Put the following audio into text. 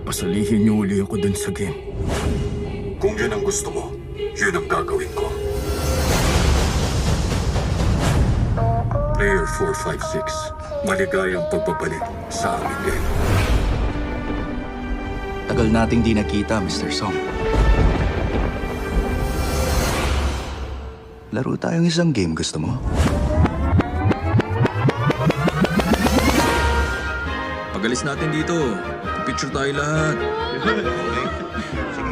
Pasalihin niyo uli ako dun sa game. Kung yun ang gusto mo, yun ang gagawin ko. Player 456, maligayang pagbabalik sa aming game. Tagal nating di nakita, Mr. Song. Laro tayong isang game, gusto mo? Pagalis natin dito, picture tayo lahat. Sige.